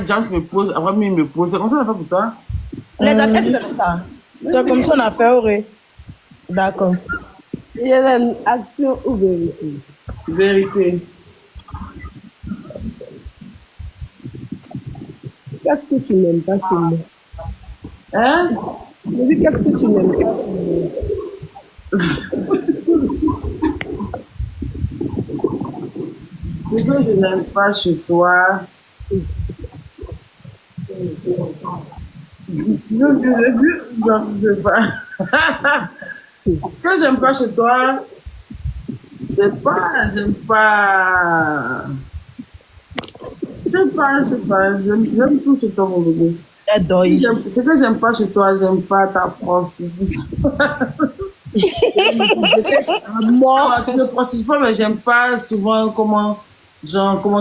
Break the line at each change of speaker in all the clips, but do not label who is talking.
James me pose, après lui, il me pose. C'est comme ça qu'on fait pour toi?
Les affaires, c'est comme ça.
C'est comme ça on a fait, oui. D'accord.
Il y a une action ou vérité?
Vérité.
Qu'est-ce que tu n'aimes pas chez moi?
Hein?
Je dis, qu'est-ce que tu n'aimes pas chez moi?
Ce que je n'aime pas chez toi. Je non, je sais pas. Ce que j'aime pas chez toi, j'aime pas. J'aime tout chez toi, mon bébé. Ce que j'aime pas chez toi, j'aime pas ta prostitution. Moi, tu ne prostitues pas, mais j'aime pas souvent comment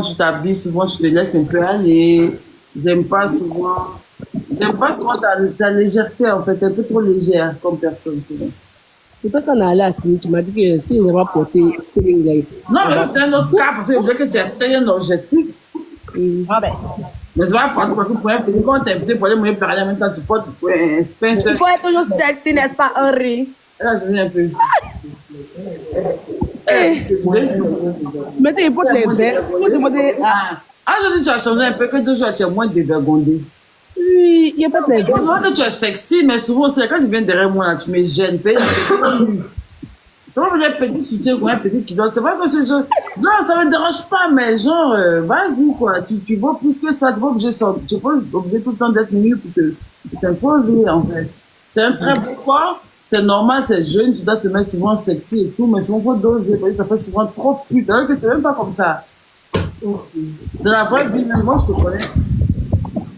tu t'habilles, souvent tu te laisses un peu aller. J'aime pas souvent ta légèreté, en fait, un peu trop légère comme personne. Souvent.
C'est toi qu'on a allé à Sydney, tu m'as dit que si il n'a pas porté String.
Non, mais c'est un autre cas, parce que je veux que tu aies un objectif.
Ah ben.
Mais c'est pas pour que un petit quand tu es invité pour aller me parler en même temps, tu portes un Spencer.
Il faut être toujours sexy, n'est-ce pas, Henri?
Là, je viens un peu.
Mais tu portes les vestes, tu peux demander à.
Aujourd'hui, tu as changé un peu, que 2 jours, tu es moins dévergondé.
Oui, il n'y a pas de les
Je
vestes.
vois que tu es sexy, mais souvent, c'est quand tu viens derrière moi, là, tu me gênes. Tu vois, un petit soutien ou un petit culotte, c'est pas comme ce genre. Non, ça me dérange pas, mais genre, vas-y, quoi. Tu vois plus que ça, tu vas obligé tout le temps d'être mieux pour t'imposer, en fait. C'est un très beau corps, c'est normal, t'es jeune, tu dois te mettre souvent sexy et tout, mais souvent, faut doser, parce que ça fait souvent trop pute. Alors que tu n'es même pas comme ça. Dans la vraie vie, même moi, je te connais.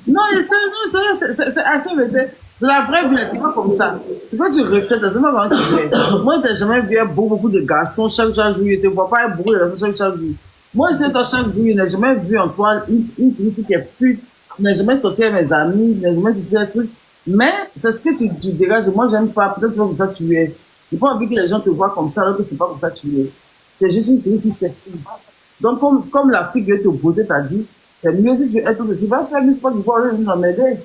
Non, c'est assez bête. De la vraie vie, c'est pas comme ça. C'est quand tu reflètes, c'est pas quand tu es. Moi, t'as jamais vu beaucoup de garçons chaque jour, tu ne vois pas beaucoup de garçons chaque jour. Moi, c'est toi chaque jour, je n'ai jamais vu en toi une fille qui est pute. Je n'ai jamais sorti avec mes amis, je n'ai jamais dit des trucs. Mais c'est ce que tu dégages. Moi, j'aime pas. Peut-être c'est pas comme ça que tu es. J'ai pas envie que les gens te voient comme ça, alors que c'est pas comme ça que tu es. C'est juste une fille sexy. Donc, comme la fille qui te beauté t'a dit, c'est mieux si tu es tout ceci. Va faire une fois du voir, je vais m'aider.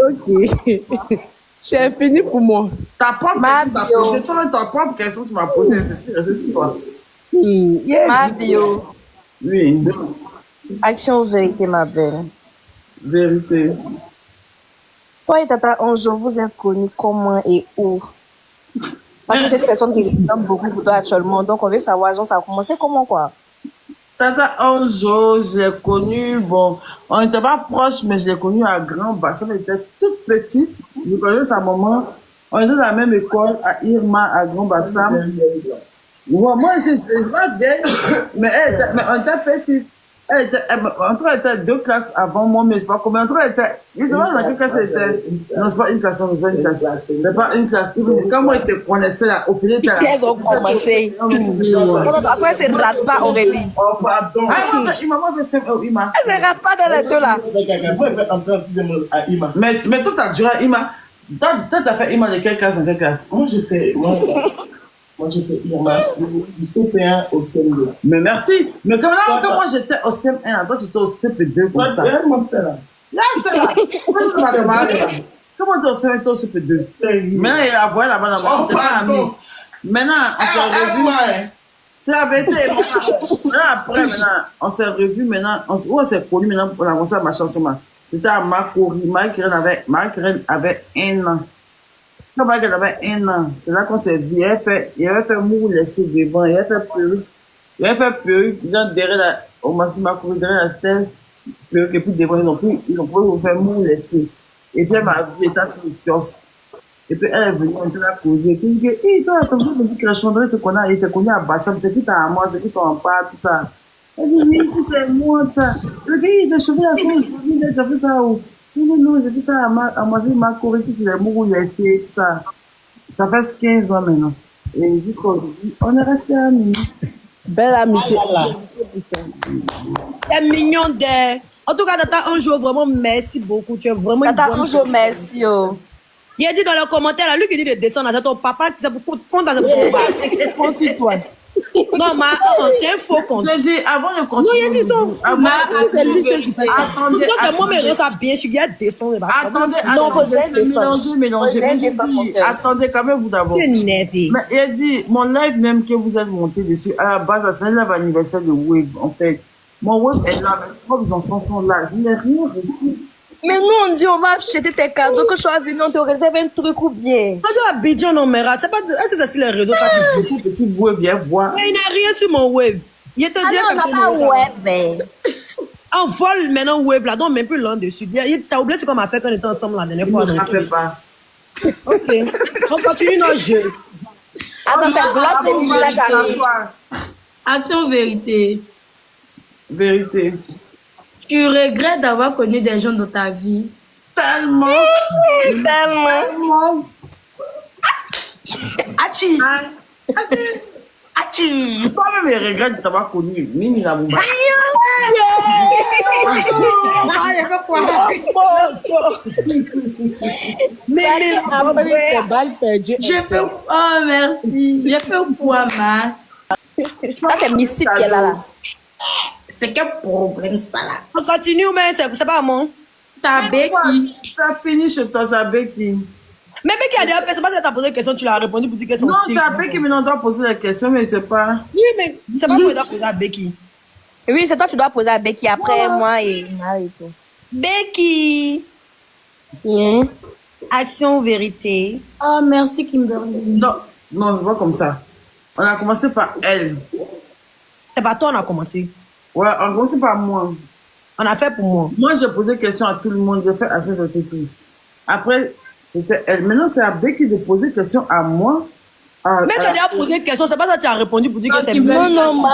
Ok. C'est fini pour moi.
Ta propre question t'as posé. Toi, ta propre question tu m'as posée. C'est quoi?
Ma bio.
Oui.
Action ou vérité, ma belle?
Vérité.
Toi et Tata Anjo, vous êtes connus comment et où? Parce que c'est une personne qui ressemble beaucoup pour toi actuellement. Donc, on veut savoir, genre, ça a commencé comment, quoi?
Tata Anjo, je l'ai connue, bon, on n'était pas proches, mais je l'ai connue à Grand Bassam. Elle était toute petite. Je connaissais sa maman. On était dans la même école à Irma, à Grand Bassam. Ouais, moi, je n'étais pas vieille, mais on était petite. Elle était 2 classes avant moi, mais c'est pas combien. Elle était, je sais pas dans quelle classe elle était. Non, c'est pas une classe, c'est une classe. C'est pas une classe. Quand moi, je te connaissais là, au final,
Qu'elles ont commencé. Après, c'est rate pas, Aurélie.
Oh, pardon. Ah, il m'a fait Ima.
Elle se rate pas dans les deux, là.
Mais toi, t'as duré à Ima. Toi, t'as fait Ima de quelle classe en quelle classe?
Moi, j'ai fait Irma, du CP1 au CM2.
Mais merci. Mais quand moi j'étais au CM1, toi tu étais au CP2 comme ça.
Moi, c'était là.
Là, c'est là. Comment tu es au CM1, au CP2? Maintenant, il y a la voix là-bas dans ma tête. Maintenant, on s'est revus. C'est la vérité. Maintenant, on s'est revus. Maintenant, on s'est connus. Maintenant, on a commencé à marcher ensemble. C'était à Makori. Marie-Karen avait 1 an. Quand elle avait 1 an, c'est là qu'on s'est vu. Il avait fait mou laissé devant. Il avait fait perruque. Genre derrière la, au Massima Kouri, derrière la stèle. Perruque, et puis devant, ils ont pu vous faire mou laissé. Et puis elle m'a vu, elle était sur le kiosque. Et puis elle est venue, on était là causer. Et puis il dit, hé, toi, ton frère me dit que la chandelle te connaît, il te connaît à Bassam, c'est qui t'as à moi, c'est qui t'en parle, tout ça. Elle dit, oui, c'est moi, ça. Le gars, il t'a chauffé à son, il a déjà fait ça où? Non, j'ai fait ça à ma vie, ma Corée, qui c'est les mots où il a essayé, tout ça. Ça fait 15 ans maintenant. Et jusqu'à aujourd'hui, on est restés amis.
Belle amitié.
T'es mignon d'elle. En tout cas, Tata Anjo, vraiment, merci beaucoup. Tu es vraiment une
Tata
bonne
Anjo, merci, oh.
Il a dit dans le commentaire, là, lui qui dit de descendre, c'est ton papa qui s'est pour compte dans ce combat.
Confie-toi.
Non, c'est un faux compte.
Je dis, avant de continuer.
Non, il y a dit son- c'est lui seul qui fait ça.
Attendez.
Non, c'est moi, mais ça bien, je suis bien descendre.
Attendez,
Non, vous êtes
mélangez.
Vous êtes
Mais
descendre,
je
mon
dis,
cœur.
attendez quand même vous d'abord.
C'est énervé.
Mais il a dit, mon live même que vous êtes monté dessus, à la base, c'est un live anniversaire de Wave, en fait. Mon Wave est là, mes trois enfants sont là. Je n'ai rien reçu.
Mais nous, on dit, on va acheter tes cadeaux. Que tu sois venu, on te réserve un truc ou bien.
Pas de Abidjan, non, mais c'est pas, c'est ça, c'est les réseaux, pas de
Petit petit Wave, viens voir.
Mais il n'a rien sur mon wave. Il te
Ah
dit
non, on n'a pas web.
on vole maintenant wave là, donc même plus loin dessus. Ça oublié ce qu'on m'a fait quand on était ensemble la dernière fois.
Je ne rappelle pas.
Ok. On continue nos jeux.
Attends, cette glace de Mila j'arrive.
Action vérité.
Vérité.
Tu regrettes d'avoir connu des gens dans ta vie.
Tellement.
Tellement.
Achi.
Toi-même, il regrette de t'avoir connu. Mimi la bomba.
Mais
Après, c'est balle perdue.
J'ai fait... Oh, merci. J'ai fait pour Ama.
Ça, c'est Missy qui est là.
C'est quel problème, ça, là?
on continue, mais c'est pas moi.
Ta Becky.
Ça finit chez toi, ça Becky.
Mais Becky a déjà fait, c'est pas ça t'as posé une question, tu l'as répondu pour dire que son
Non,
style.
c'est Becky maintenant doit poser la question, mais c'est pas.
Oui, mais c'est pas moi qui dois poser à Becky.
Oui, c'est toi, tu dois poser à Becky après moi et Marie et tout.
Becky.
Bien.
Action ou vérité?
Oh, merci, Kimberly.
Non, non, c'est pas comme ça. On a commencé par elle.
C'est pas toi, on a commencé.
Ouais, on a commencé par moi.
On a fait pour moi.
Moi, j'ai posé question à tout le monde. J'ai fait assez de tout. Après, c'était elle. Maintenant, c'est à Becky de poser question à moi.
Mais tu as déjà posé une question, c'est pas ça que tu as répondu pour dire que c'est
Kimberly.
Non,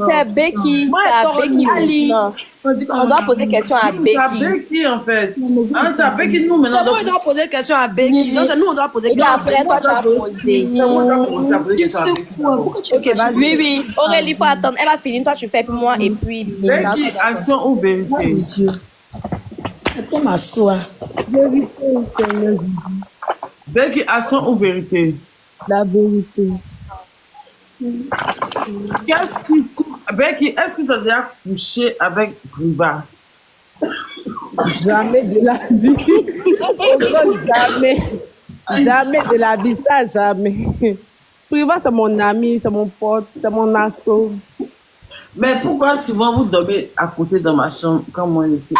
c'est Becky.
Moi,
C'est à
Toro
Becky.
Ali.
Non. On doit poser question à
C'est à
Becky.
Becky, en fait. Ah, c'est à Becky, nous, maintenant.
C'est moi qui dois poser une question à Becky. Non, c'est nous, on doit poser
Et
une
puis
question.
après, toi, tu as posé.
On doit commencer à poser question à Becky.
Ok, vas-y.
Oui, oui. Aurélie, il faut attendre. Elle va finir. Toi, tu fais pour moi et puis.
Becky, action ou vérité?
Attends, m'asseoir.
Becky, action ou vérité?
La vérité.
Becky, est-ce que tu as déjà couché avec Riva?
Jamais de la vie. Encore jamais. Jamais de la vie, ça, jamais. Priva, c'est mon ami, c'est mon pote, c'est mon asso.
Mais pourquoi souvent vous dormez à côté dans ma chambre quand moi je suis?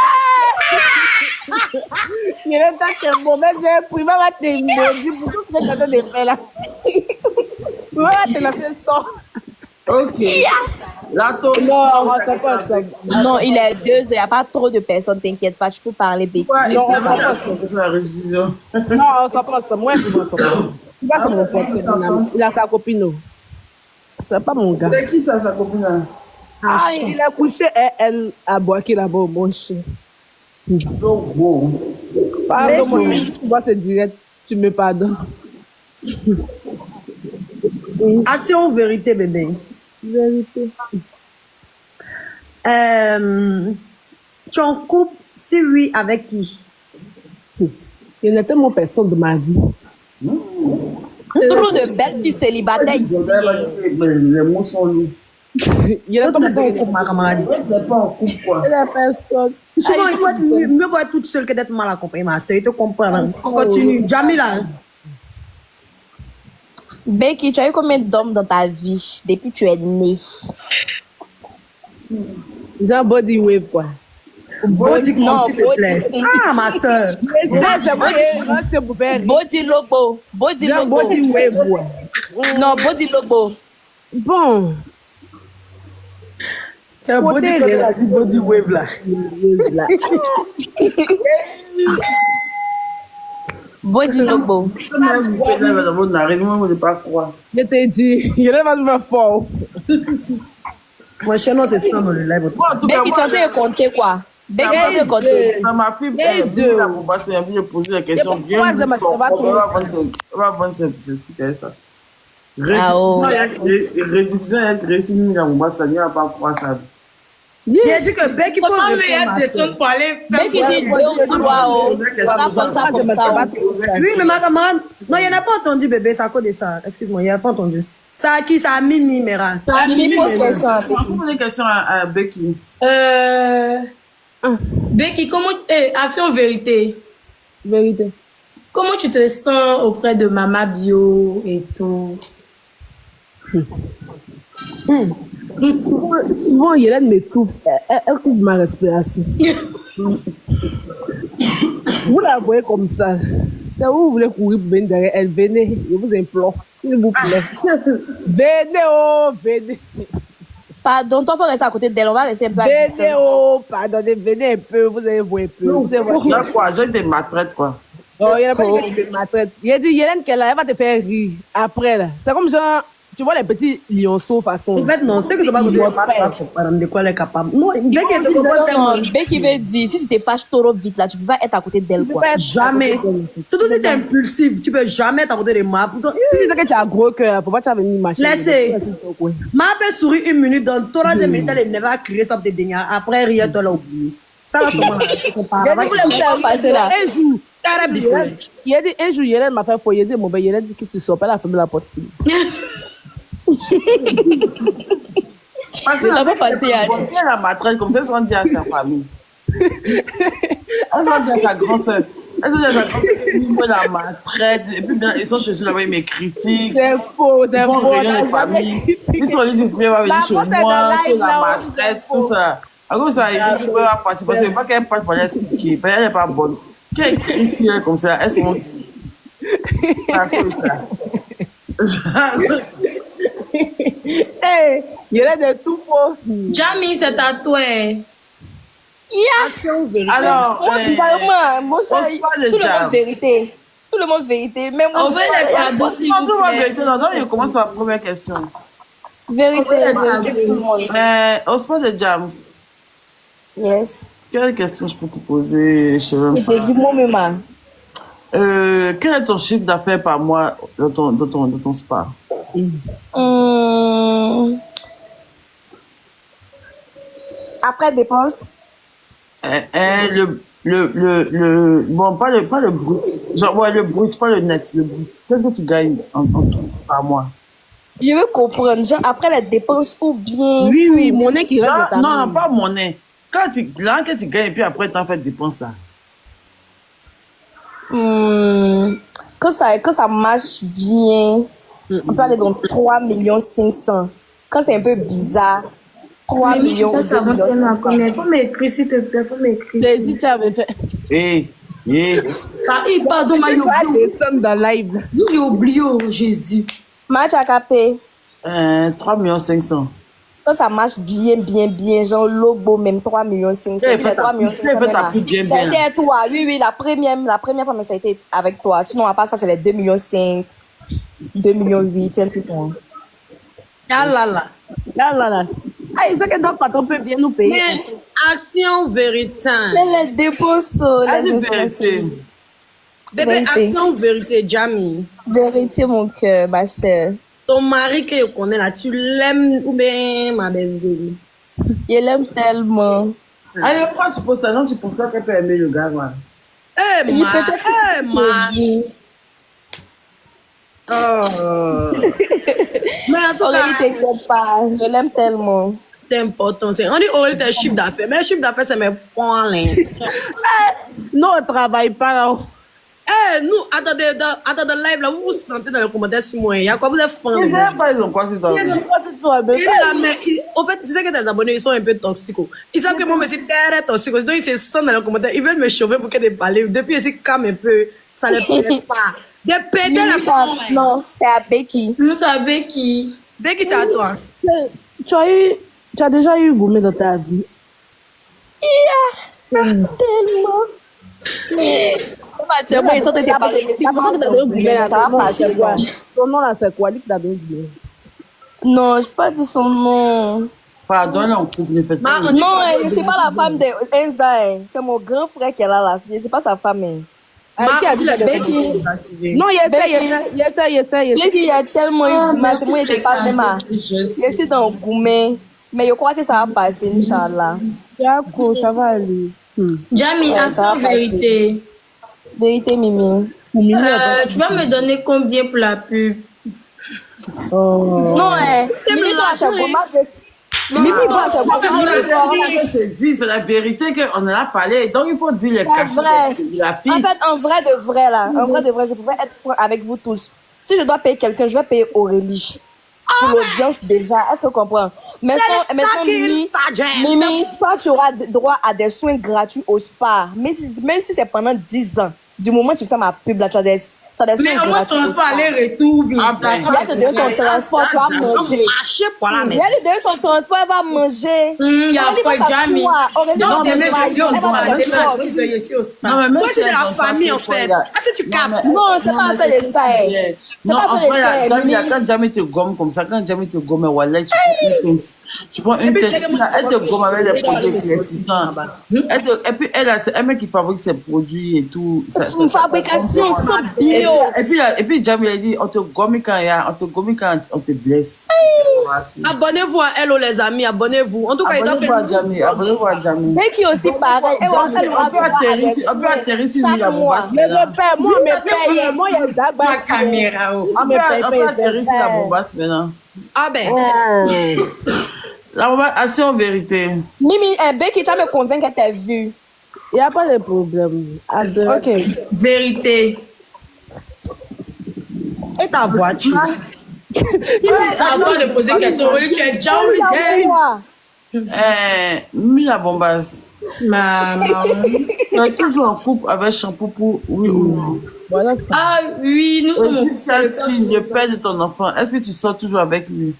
Il est temps que mon mec, Priva va te dire pour tout ce que tu as fait là. Priva va te lancer ça.
Ok. Là, toi,
Non, c'est pas ça.
Non, il est 2 heures. Il n'y a pas trop de personnes. T'inquiète pas. Tu peux parler, Becky.
pourquoi
Non,
c'est
on va pas
sur la révision?
Non, ça pas ça. Moi, je vois ça. Priva, c'est mon pote, c'est mon ami. Il a sa copine. C'est pas mon gars.
C'est qui ça, sa copine là?
Ah, il a couché et elle a boqué là-bas au bon chien.
Donc, bon.
Pardon, moi, tu vois, c'est direct. Tu me pardonnes.
Action ou vérité, bébé?
Vérité.
Tu en couple, si oui, avec qui?
Il y a tellement personne de ma vie.
Trop de belles filles célibataires ici.
Les mots sont lourds.
Il y a
Toi, tu n'es pas en
tellement
couple, ma camarade.
Tu n'es pas en couple, quoi.
personne.
Souvent, il faut être mieux pour être toute seule que d'être mal accompagnée, ma soeur. Il te comprend. On continue. Jamila.
Becky, tu as eu combien d'hommes dans ta vie depuis que tu es née?
J'ai un body wave, quoi.
Body
non,
s'il te plaît.
body.
Ah, ma soeur.
Body lobo. Body
J'ai un
lobo.
body wave, ouais.
Non, body lobo.
Bon.
C'est un body
Côté
comme
de-
elle a dit body wave là.
Là.
Body lobo.
Même si tu es là, vous n'arrivez même à ne pas croire.
Je t'ai dit, il est vraiment fort.
Mon chien, non, c'est ça dans le live.
Bon, en tout cas,
Becky, tu es en train de compter quoi? Becky, tu es en train de compter.
ma fille,
Les
elle
deux.
la bomba, c'est un peu de poser la question
Et
bien.
pourquoi j'aime ça va
On va vendre ce truc avec ça.
oh.
Rédivision, il y a créé si nous, la bomba, ça n'y a pas croire ça.
Il a dit que Becky faut répondre, ma soeur.
Becky dit 2 ou 3. Oh. Ça comme ça, comme ça. Oh.
Oui, mais ma camarade. Non, il n'a pas entendu, bébé. C'est à cause de ça. Excuse-moi, il n'a pas entendu. Ça a qui? Ça a Mimi, Mera.
Mimi pose question à
On va poser une question à Becky.
Becky, comment... action vérité.
Vérité.
Comment tu te sens auprès de Mama Bio et tout?
Souvent, Hélène m'étouffe. Elle coupe ma respiration. Vous la voyez comme ça. Si vous voulez courir pour venir derrière elle, venez. Je vous implore. S'il vous plaît. Venez, oh, venez.
Pardon, toi, faut rester à côté d'elle. On va laisser un peu à
Venez,
distance.
oh, pardonnez, venez un peu. Vous allez voir un peu. Vous allez voir.
Là, quoi, j'ai des maltraites, quoi.
Non, il n'y a pas de maltraite. Il a dit, Hélène, qu'elle va te faire rire après, là. C'est comme genre, tu vois les petits lionceaux façon.
En fait, non, c'est que ça va vous dire, madame, de quoi elle est capable. Non, Becky, elle te comprend tellement.
Becky veut dire, si tu te fâches trop vite, là, tu peux pas être à côté d'elle, quoi.
Jamais. Surtout si tu es impulsif, tu peux jamais être à côté de moi. Pourtant,
Si tu sais que tu as gros cœur, faut pas te venir marcher.
laissez. Ma peut sourire 1 minute, dans 3e minute, elle ne va crier ça pour te dénier. Après, rien, tu l'as oublié. Ça, là, c'est moi.
Un jour,
Très bien.
il a dit, un jour, Hélène m'a fait foyer, il dit, mon ben, Hélène dit que tu sors pas la femme de la porte.
Parce que
Ça va passer, Yann.
elle la maltraite comme ça, elle s'en dit à sa famille. Elle s'en dit à sa grande soeur. Elle s'en dit à sa grande soeur que la maltraite. Et puis, bien, ils sont chez eux là-bas, ils me critiquent.
C'est faux, c'est
Ils vont
faux.
réunir les familles. Ils sont allés dire, frère, va venir chez moi, que la maltraite, tout ça. À cause de ça, ils peuvent pas partir parce que pas qu'elle parte pour aller expliquer. Elle n'est pas bonne. Quand elle crie ici, elle, comme ça, elles sont dit. C'est à cause de ça.
Hey, Hélène est tout faux.
Jamie, c'est à toi.
Action vérité.
Alors,
Moi,
on se parle de
tout le
jazz.
monde vérité. Tout le monde vérité. Même moi,
On veut les cadeaux, s'il
non,
vous
tout va
plaît.
bien. Non, je commence par la première question.
vérité. Tout le monde.
On se parle de Jams.
Yes.
Quelle question je peux te poser? Je sais même
Et
pas.
dis-moi, maman.
Quel est ton chiffre d'affaires par mois dans ton spa?
Après dépense,
Bon, pas le brut. Genre, ouais, le brut, pas le net, le brut. Qu'est-ce que tu gagnes en tout par mois?
je veux comprendre. Genre, après les dépenses ou bien.
Oui, oui, mon nez qui reste
Non,
de ta
non,
main.
pas monnaie. Quand tu gagnes, et puis après, tu en fais dépenses, ça.
Quand ça marche bien, on peut aller dans 3 500 000. Quand c'est un peu bizarre, 3
Mais tu
millions.
fais ça
2
avant tellement à
500 000.
connaître. Faut m'écrire, s'il te plaît, faut m'écrire.
Plaisir, tu avais fait.
Pardon, ma
Tu vas
oublié.
descendre dans live.
J'ai oublié, oh, Jésus.
Match à capter.
3 500 000.
Quand ça marche bien, genre logo, même 3 500 000.
Tu fais ta pub bien, bien.
C'était toi, oui, la première fois, mais ça a été avec toi. Sinon, à part ça, c'est les 2,5 millions, 2,8 millions, un truc comme ça.
Ah là là.
Là, là, là. Ah, il sait que notre patron peut bien nous payer.
Mais action vérité.
C'est les dépenses,
Vas-y,
les
vérité.
dépenses.
Bébé,
Vérité.
action vérité, Jamie.
Vérité, mon cœur, ma soeur.
Ton mari que je connais là, tu l'aimes ou bien ma belle?
Je l'aime tellement.
Allez, pourquoi tu poses ça? Non, tu penses pas qu'elle peut aimer le gars, voilà.
Eh,
Il
ma,
peut-être
eh, ma. Oh. Mais en tout
Aurélie,
cas,
t'inquiète pas, je l'aime tellement.
c'est important. On dit Aurélie, t'es chiffre d'affaires. Mais le chiffre d'affaires, c'est mes points là.
Non, on ne travaille pas là.
Eh, nous, attendez, dans le live là, vous vous sentez dans les commentaires sur moi. Il y a quoi, vous êtes fan.
Ils savent pas, ils ont quoi sur toi.
Il est là, mais en fait, tu sais que tes abonnés, ils sont un peu toxiques. Ils savent que moi, je suis très toxique. Donc, ils se sentent dans les commentaires. Ils veulent me chauffer pour que des parler. Depuis, ils se calment un peu. Ça ne plaît pas. De péter la parole.
Non, c'est à Becky.
Vous savez qui?
Becky, c'est à toi.
Tu as déjà eu gourmet dans ta vie.
Tellement. C'est bon, ils sont été parlés. Mais si vous êtes dans le gourmet, ça va passer.
Ton nom là, c'est quoi? Lui qui t'a donné gourmet.
Non, je n'ai pas dit son nom.
Pardon, on coupe les fêtes.
Ma- on dit
Non,
quoi,
je ne suis pas la femme d'Enza. C'est mon grand frère qui est là. Je ne suis pas sa femme.
Ah, qui a
dis
dit
la
la
Becky.
Non, il essaie.
Becky, il y a tellement eu de moi, il n'était pas même à. Je suis dans le gourmet. Mais je crois que ça va passer, Inch'Allah.
D'accord, ça va aller.
Jamie,
Ouais,
en
ça va
toute vérité.
Vérité, Mimi.
Tu vas me donner combien pour la pub?
Oh.
Non, hein.
C'est
Mimi, toi,
mélangé.
c'est vraiment Mimi, toi, c'est vraiment
C'est dit, c'est la vérité qu'on en a parlé. Donc, il faut dire les
C'est
cachets
vrai.
de la fille.
En fait, en vrai de vrai, là, en vrai de vrai, je pouvais être franc avec vous tous. Si je dois payer quelqu'un, je vais payer Aurélie. Pour l'audience déjà, est-ce que tu comprends? Maintenant, Mimi, toi, tu auras droit à des soins gratuits au spa. Même si c'est pendant 10 ans, du moment où tu fais ma pub, là, tu as des
Mais
soins
au moins,
gratuits.
transport aller-retour, bien.
Ah, ben,
Il y a te donner ton transport, tu vas manger.
Marcher pour la
Il y
maison.
a te donner son transport, elle va manger.
Il y a
Aurélie va
Fred Jamie.
s'asseoir. Aurélie va
Donc, t'es même
s'asseoir.
je viens
Elle va
voir.
faire
Elle
des
est
choses.
pas ici au spa.
Non, mais même
Moi, c'est de
si
la
elles ont
famille,
pas
en fait.
il y a-
Est-ce que tu captes?
Non, c'est pas ça, les ça.
C'est non,
pas
en
vrai,
vrai,
c'est
quand jamais te gomme comme ça, quand jamais te gomme, voilà, tu prends une
puis,
tête,
check-moi,
elle te gomme avec des produits
les
éclaircissants. Et puis, elle met qui fabrique ses produits et tout.
C'est une fabrication sans bio.
Et puis, Jamie a dit, on te gomme quand on te blesse.
Abonnez-vous à Hello, les amis. Abonnez-vous. En tout cas, il doit
Abonnez-vous à
faire.
Jamie, abonnez-vous à Jamie.
Dès qu'il est aussi pareil, elle aura
On peut atterrir sur lui, la bombasse.
Je me paie, moi, me paye. Moi, il y a des
Ma caméra. Oh.
On peut atterrir sur la bombasse maintenant.
Ah ben.
La bombasse, assez en vérité.
Mimi, Becky, tu vas me convaincre que t'as vu.
Il n'y a pas de problème.
Ok.
Vérité.
Et ta voiture?
À toi de poser question. Oli, tu es déjà
Mis la bombasse.
Maman.
Tu es toujours en couple avec shampoo pour oui ou non.
Voilà ça.
Ah oui, nous sommes
Si tu as le père de ton enfant, est-ce que tu sors toujours avec lui?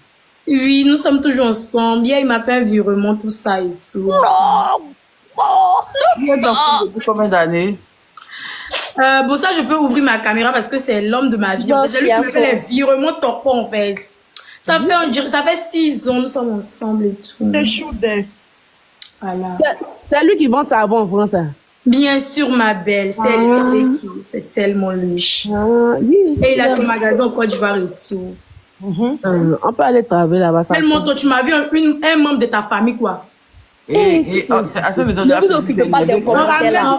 Oui, nous sommes toujours ensemble. Hier, il m'a fait un virement, tout ça et tout.
Il est d'enfant depuis combien d'années?
Bon, ça, je peux ouvrir ma caméra parce que c'est l'homme de ma vie.
Non,
C'est lui qui me fait les virements torpons, en fait. Ça fait 6 ans, nous sommes ensemble et tout.
C'est chaud,
Voilà.
C'est lui qui vend savon en France. Hein.
Bien sûr, ma belle, c'est lui qui, c'est tellement lui.
Oui.
Et il a son magasin au Côte d'Ivoire et tout.
On peut aller travailler là-bas. ça
Tellement,
fait.
toi, tu m'as vu un membre de ta famille, quoi.
Et ça me donne
Ne vous occupez pas des commentaires.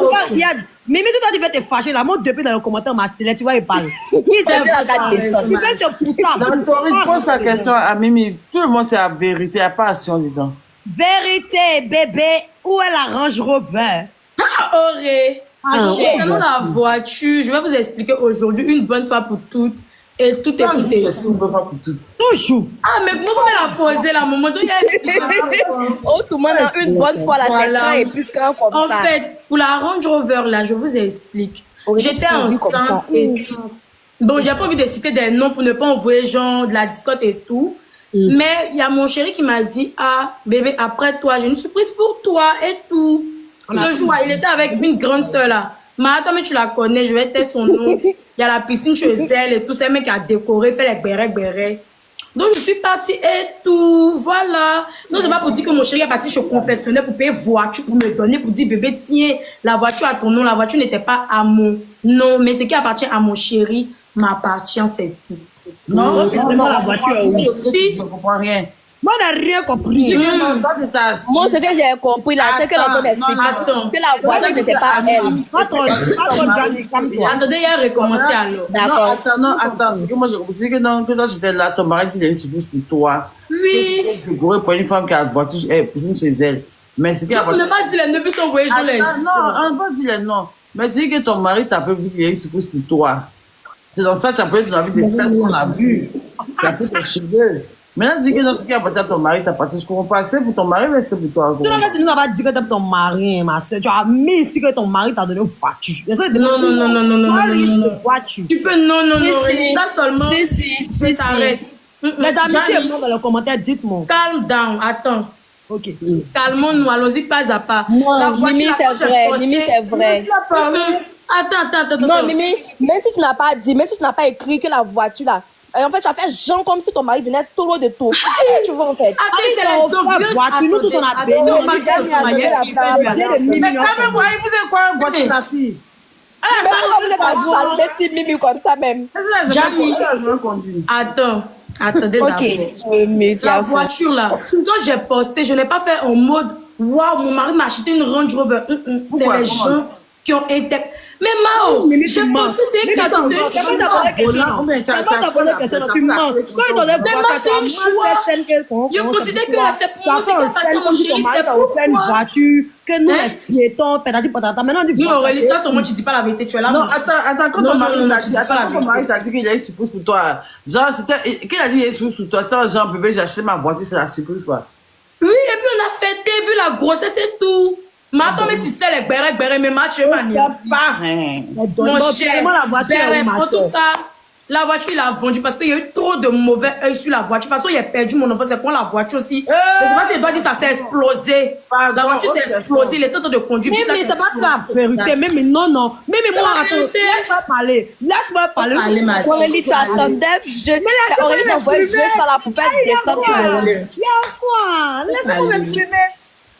Mimi, tout à l'heure, tu vas te fâcher. La montre depuis dans le commentaire masculin, tu vas y parler. Qui
C'est la date des sols.
Il fait te pousser.
Dans Tori, pose la question à Mimi. Tout le monde sait la vérité, il n'y a pas action dedans.
Vérité, bébé, où est la Range Rover?
Auré. Concernant la voiture, je vais vous expliquer aujourd'hui une bonne fois pour toutes. Et tout est
Quand je
écouté.
dis, est-ce qu'on peut pas pour tout?
Toujours.
Ah, mais vous pouvez la poser là, maman. Donc, il y a expliqué.
Oh, tout le monde a une bonne fois, là, c'est
Voilà.
quand et plus quand comme
En
ça.
fait, pour la Range Rover, là, je vous explique.
Oui,
J'étais
c'est lui comme ça.
enceinte et tout. Bon, j'ai pas envie de citer des noms pour ne pas envoyer genre de la discote et tout. Mais il y a mon chéri qui m'a dit, ah, bébé, après toi, j'ai une surprise pour toi et tout. Ce jour, il était avec une grande sœur là. Mais attends, mais tu la connais, je vais taire son nom. Il y a la piscine chez elle et tout. C'est un mec qui a décoré, fait les bérets. Donc, je suis partie et tout. Voilà. Donc, c'est pas pour dire que mon chéri est parti chez le confectionneur pour payer voiture, pour me donner, pour dire, bébé, tiens, la voiture à ton nom. La voiture n'était pas à mon nom. Mais ce qui appartient à mon chéri m'appartient, c'est tout.
Non,
la voiture, oui.
Je ne comprends rien.
Moi, je n'ai rien compris.
Moi, ce que j'ai compris là, c'est que l'on explique
attends.
que la voiture n'était pas à elle.
Attendez, il a recommencé alors.
D'accord.
Attends. C'est que moi, j'ai compris que quand j'étais là, ton mari dit qu'il y a une surprise pour toi.
Oui.
C'est pour une femme qui a la voiture, piscine chez elle. Mais c'est
Tu ne pas dire les noms, puis s'envoyer sur les
non, on ne va pas dire les noms. Mais c'est que ton mari t'a dit qu'il y a une surprise pour toi. C'est dans ça que tu as peut-être envie de faire ce qu'on a vu. Tu as pris tes cheveux. Maintenant, dis que dans ce qui appartient à ton mari, t'as parti. Je comprends pas. C'est pour ton mari, mais c'est pour toi.
Tu n'as pas dit que tu aimes ton mari, ma soeur. Tu as mis ici que ton mari t'a donné une voiture.
Non.
Voiture.
Tu peux, non. Ça seulement.
Si.
T'arrêtes.
Les amis, si elles sont dans les commentaires, dites-moi.
Calm down, attends.
Ok.
Calmons-nous, allons-y pas à pas.
Non, Mimi, c'est vrai. Mimi, c'est vrai.
Attends.
Non, Mimi, même si tu n'as pas dit, même si tu n'as pas écrit que la voiture là, en fait, tu as fait genre comme si ton mari venait tout loin de tout. Tu vois, en fait.
C'est les
voiture, nous tous on a béni.
Mais quand
même, vous êtes quoi, voiture de la fille?
Mais pourquoi vous êtes à charmer si Mimi comme ça même?
Attendez
Ok,
la voiture là, quand j'ai posté, je n'ai pas fait en mode waouh, mon mari m'a acheté une Range Rover. C'est les gens qui ont été. Mais Mao,
Mimi,
je
tu mens.
pense que c'est un
Mimi,
cadeau,
t'as
c'est un
menti.
choix.
Tu mens. Quand il t'enlève
Mais moi, c'est un choix. Je considère que là, c'est pour moi, c'est que ça, mon chéri, c'est pour
une
toi.
voiture, que nous,
Hein?
les piétons, patati patata. Maintenant, on dit,
Non, Aurélie, ça, sur moi, tu dis pas la vérité, tu es là.
Non, attends, quand
Non,
ton
non,
mari
non,
t'a
tu
dit,
dis pas la
attends, quand ton mari t'a dit qu'il y a une surprise pour toi, genre, c'était, quand il a dit qu'il y a une surprise pour toi, c'était genre, bébé, j'ai acheté ma voiture, c'est la surprise, quoi.
Oui, et puis on a fêté, vu la grossesse et tout. Mais attends, mais tu sais, les bérets, mais match, mani.
Pas rien.
Mon cher,
la voiture est
béret,
où, ma
en tout
soeur?
cas, la voiture, il a vendu parce qu'il y a eu trop de mauvais œil sur la voiture. De toute façon, il a perdu mon enfant, c'est pour la voiture aussi. Je sais pas si il doit dire ça s'est explosé.
Pardon,
La voiture s'est
ok,
explosée, il est en train de conduire.
Mais
Puis là,
c'est pas la vérité. Même non, non. Même moi,
la
attends,
vérité.
laisse-moi parler. Laisse-moi parler.
Allez, ma soeur.
Aurélie, tu attendais, Aurélie t'envoie juste ça là pour faire descendre sur
Il y a quoi? Laisse-moi m'exprimer.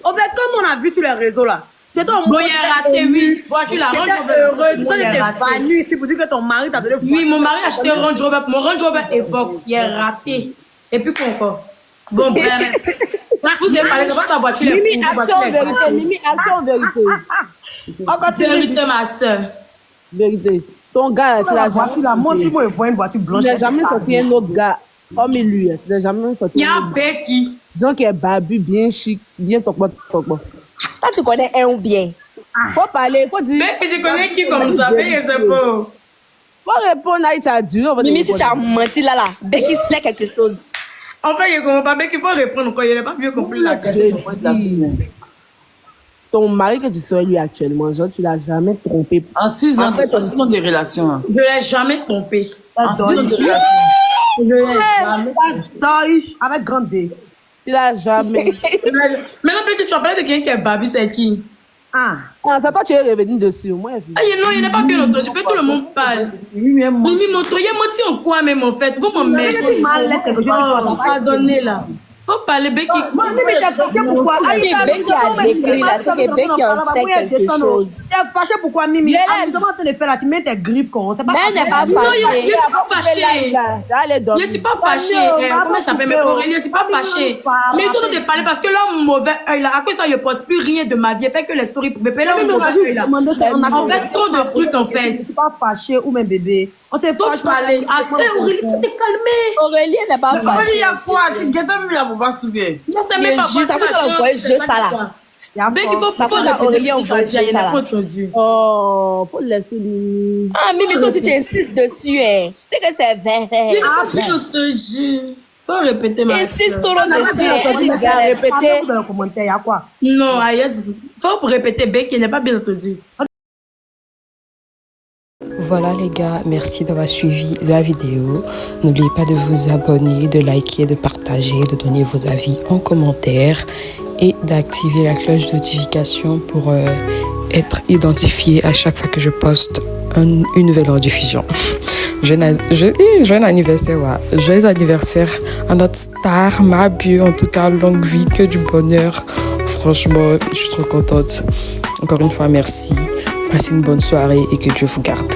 En fait, comme on a vu sur les réseaux là, c'est ton
Bon, il a raté, oui. Voiture, la Range
T'étais
Rover.
heureux, tu
Bon, il a
étais
raté.
venu ici pour dire que ton mari t'a donné.
Oui, mon mari a acheté un Range Rover. Mon Range Rover Evoque. Il est raté. Et puis quoi encore? Bon, bref. Vous avez parlé, c'est pas sa voiture.
Mimi, action vérité. Mimi, action vérité.
On continue.
Vérité, ma soeur.
Vérité. Ton gars, tu
La
l'as
voiture là, moi si moi je vois une voiture blanche.
Tu n'as jamais sorti un autre gars, comme lui. Tu n'as jamais sorti
Il y
un
a
autre gars.
Becky.
Disons qu'il est barbu, bien chic, bien tokbo.
Toi, tu connais un ou bien.
Faut parler, faut dire.
Becky, tu connais qui comme ça? Becky, c'est pas.
Faut répondre à Aïcha dur.
Mimi, si tu as menti là, Becky sait quelque chose.
Enfin, il comprend pas. Becky, il faut répondre quand il n'a pas bien compris la question.
Ton mari que tu serais lui actuellement, genre, tu l'as jamais trompé.
En 6 ans, en 6 ans de relation. hein.
Je ne l'ai jamais trompé.
En 6 ans de relation.
Je ne l'ai jamais.
Doge avec grande D.
Tu l'as jamais.
Maintenant, Becky, tu as parlé de quelqu'un qui est babi, c'est qui?
Ah.
Ah, c'est toi tu es revenu dessus. Moi,
Ah, non, il n'est pas bien entendu. Que tout le monde parle. Mimi, mon tour, il est menti en quoi même en fait? Vous m'en mettez.
Si mal laisse quelque chose,
Oh, pardonnez là. Faut parler, Becky.
Mais t'es fâché pourquoi?
Becky a décrit là, c'est que Becky en sait quelque chose.
T'es fâché pourquoi, Mimi? Amusement en train de faire là, tu mets tes griffes con. C'est pas
Mais elle n'est pas
Non, je
fâchée.
ne suis pas fâchée.
Allez,
Je ne suis pas fâchée. Comment ça s'appelle? Mais Aurélie, je ne suis pas fâchée. Mais ils sont en train de parler parce que leur mauvais œil là, à quoi ça, je ne poste plus rien de ma vie. Fait que les stories pour bébé, leur mauvais œil là. On fait trop de trucs en fait.
Je suis pas fâché ou même bébé. On s'est
Faut
fâché.
parler. Attends, Aurélie, tu t'es calmée.
Aurélie, elle n'est pas
Comment il y
fâchée.
a quoi? Tu guettes même la boba souviens.
Non, c'est même pas
Juste après ça, on voit juste ça là.
Becky, il faut
Parce que là, Aurélie, on voit juste ça là.
entendu.
Oh, faut le laisser Mimi.
Ah, Mimi, toi, si tu insistes dessus, hein, c'est que c'est vrai.
Je te jure. Faut répéter ma
Insiste
soeur.
trop dessus. hein.
Gars, répétez.
Dans les commentaires, il y a quoi?
Non, Ayad, faut répéter Becky, il n'est pas bien entendu.
Voilà les gars, merci d'avoir suivi la vidéo. N'oubliez pas de vous abonner, de liker, de partager, de donner vos avis en commentaire et d'activer la cloche de notification pour être identifié à chaque fois que je poste une nouvelle rediffusion. Joyeux anniversaire, ouais. Joyeux anniversaire à notre star, Mabu. En tout cas, longue vie, que du bonheur. Franchement, je suis trop contente. Encore une fois, merci. Passez une bonne soirée et que Dieu vous garde.